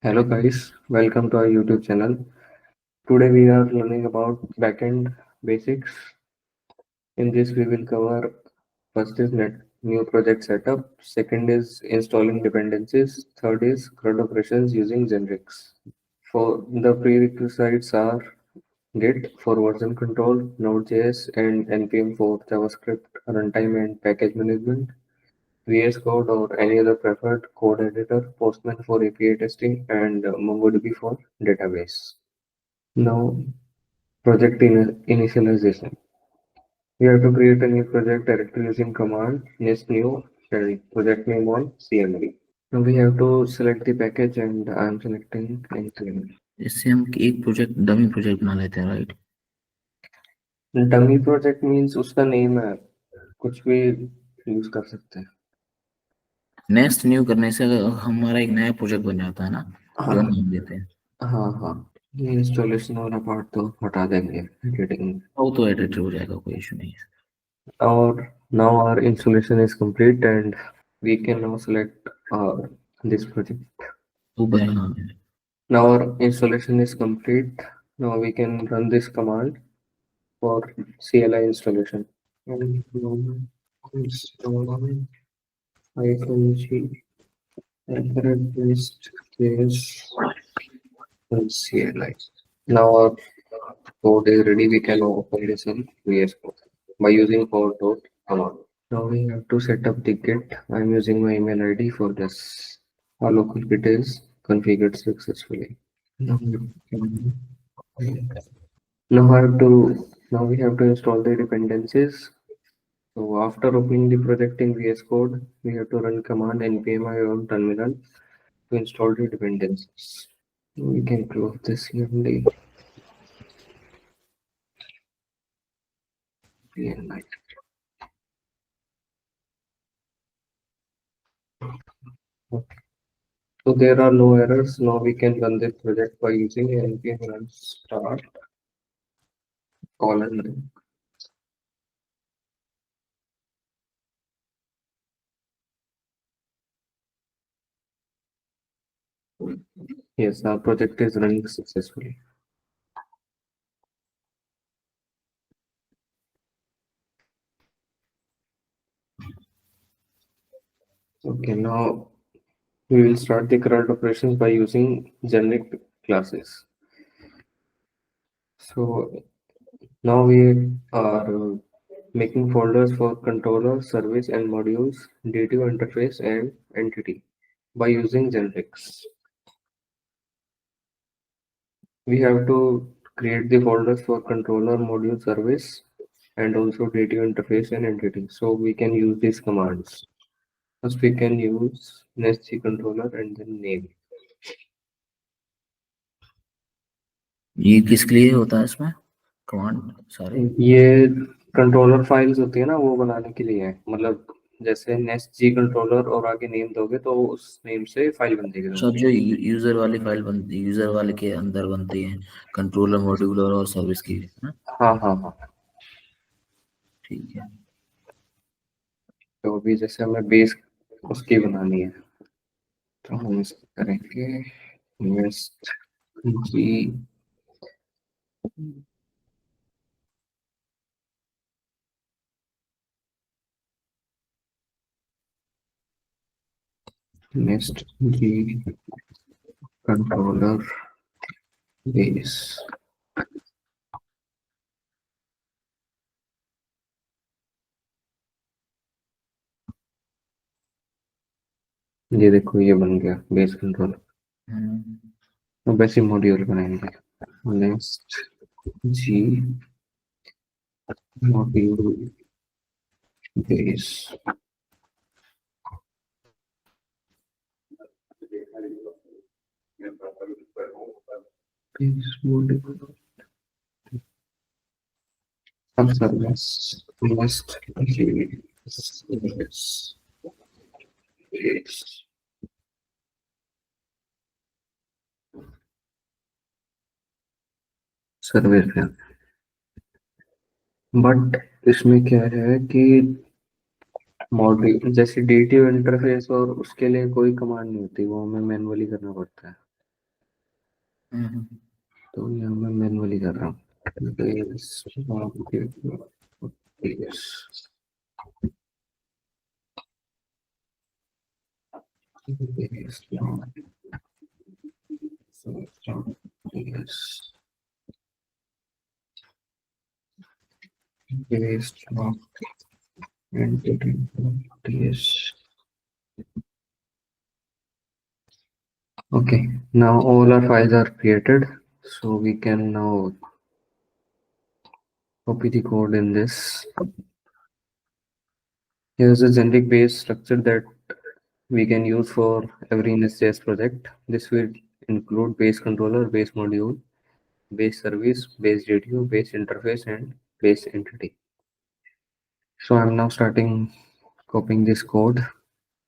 Hello guys, welcome to our YouTube channel. Today we are learning about backend basics. In this we will cover first is net new project setup, second is installing dependencies, third is CRUD operations using generics. For the prerequisites are Git for version control, Node.js and npm for JavaScript runtime and package management, VS Code or any other preferred code editor, Postman for API testing, and MongoDB for database. Now, project initialization. We have to create a new project directly using command nest new and project name on CMD. Now we have to select the package and I am selecting npm. इससे हम एक project dummy project बना लेते हैं, right? Dummy project means उसका name है, कुछ भी यूज कर सकते हैं। नेक्स्ट न्यू करने से हमारा एक नया प्रोजेक्ट बन जाता है ना, जो नाम देते हैं। हाँ, ये इंस्टॉलेशन वाला पार्ट तो हटा देंगे एडिटिंग। वो तो एडिट हो जाएगा, कोई इशू नहीं है। Now our installation is complete and we can now select this project. Now our installation is complete. Now we can run this command for CLI installation. Install -g list case CLI. Now our code is ready. We can open this in VS Code by using for command. Now we have to set up the Git. I'm using my email ID for this. Our local Git is configured successfully. Now we have to install the dependencies. So after opening the project in VS Code, we have to run command npm on terminal to install the dependencies. We can close this CMD. Okay. So there are no errors. Now we can run this project by using npm run start colon. Yes, our project is running successfully. Okay, now we will start the CRUD operations by using generic classes. So now we are making folders for controller, service and modules, native interface and entity by using generics. We have to create the folders for controller, module, service and also native interface and entity. So we can use these commands. First we can use nestg controller and then name. ये किसके लिए होता है इसमें command सारे? ये controller files होती है ना, वो बनाने के लिए है। मतलब जैसे nestg कंट्रोलर और आगे नेम दोगे तो उस नेम से फाइल बन जाएगी। सब जो यूजर वाली फाइल बनती है, यूजर वाले के अंदर बनती है, कंट्रोलर, मॉड्यूल और सर्विस की, है ना? हाँ, ठीक है। तो अभी जैसे हमें बेस उसकी बनानी है तो हम इसको करेंगे नेस्ट जी नेस्ट जी कंट्रोलर बेस। ये देखो ये बन गया बेस कंट्रोलर। तो वैसे मॉड्यूल बनाएंगे नेक्स्ट जी मॉड्यूल बेस। Service next जी service base। सर्विस है बट इसमें क्या है कि मॉड्यूल जैसे डेटिव इंटरफेस और उसके लिए कोई कमांड नहीं होती, वो हमें मैनुअली करना पड़ता है। तो यहाँ मैं मैनुअली कर रहा हूँ Okay, now all our files are created, so we can now copy the code in this. Here's a generic base structure that we can use for every Nest.js project. This will include base controller, base module, base service, base radio, base interface, and base entity. So I'm now starting copying this code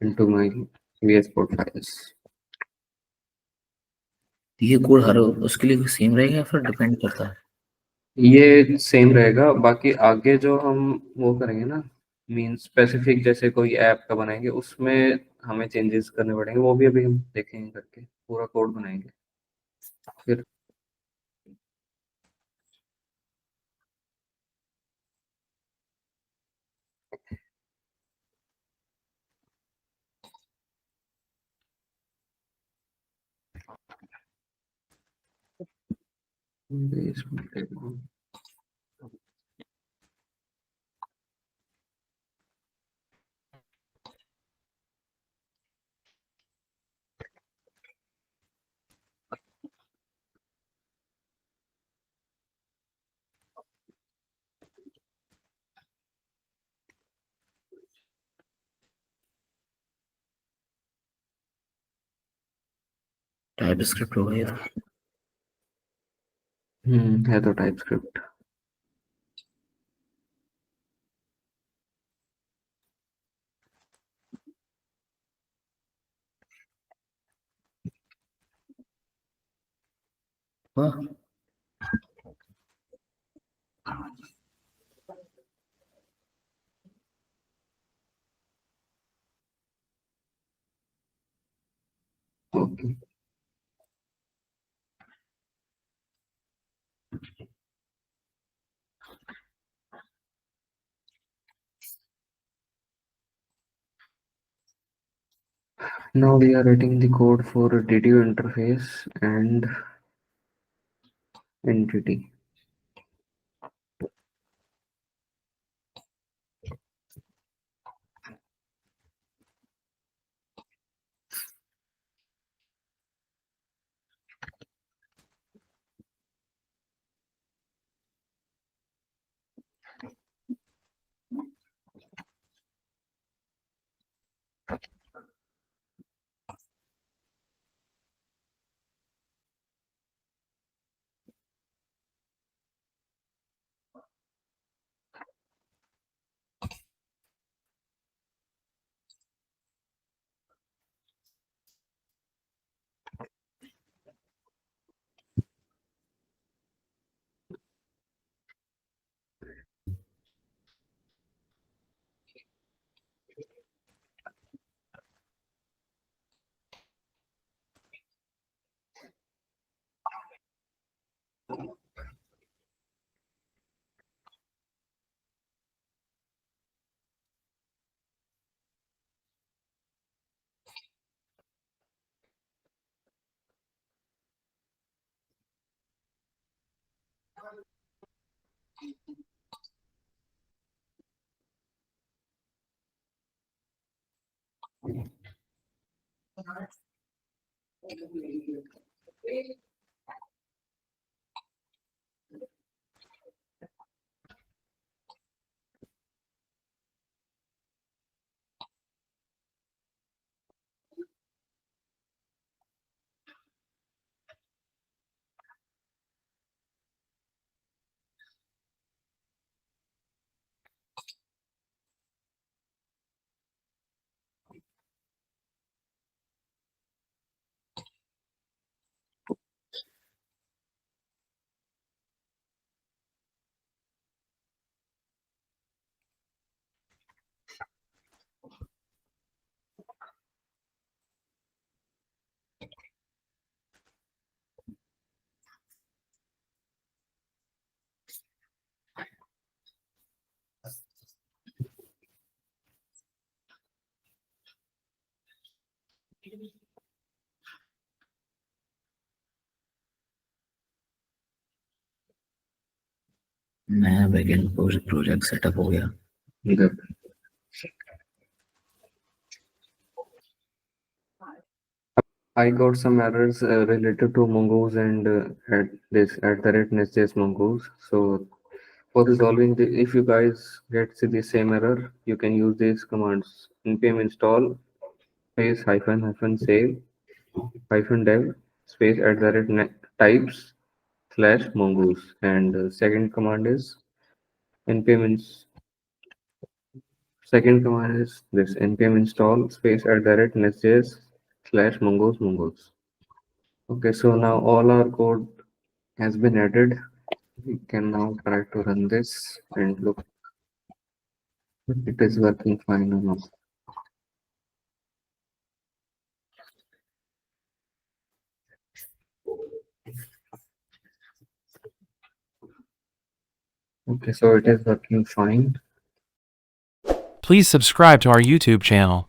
into my VS Code files. ये code हर उसके लिए same रहेगा या फिर depend करता है? ये same रहेगा, बाकी आगे जो हम वो करेंगे ना, मीन स्पेसिफिक जैसे कोई ऐप का बनाएंगे उसमें हमें चेंजेस करने पड़ेंगे, वो भी अभी हम देखेंगे करके पूरा कोड बनाएंगे फिर। टाइप स्क्रिप्ट होगा ये तो। है तो टाइप स्क्रिप्ट। हाँ, okay, now we are writing the code for radio interface and entity. नया बैकएंड प्रोजेक्ट सेटअप हो गया। Good. I got some errors related to mongoose and at this at the rate Nest.js mongoose. So for resolving the, if you guys get see the same error, you can use these commands: npm install space hyphen hyphen save hyphen dev space at the rate types slash mongoose, and second command is npm ins second command is this npm install space at the rate nest.js slash mongoose. Okay, so now all our code has been added. We can now try to run this and look if it is working fine or not. Okay, so it is working fine. Please subscribe to our YouTube channel.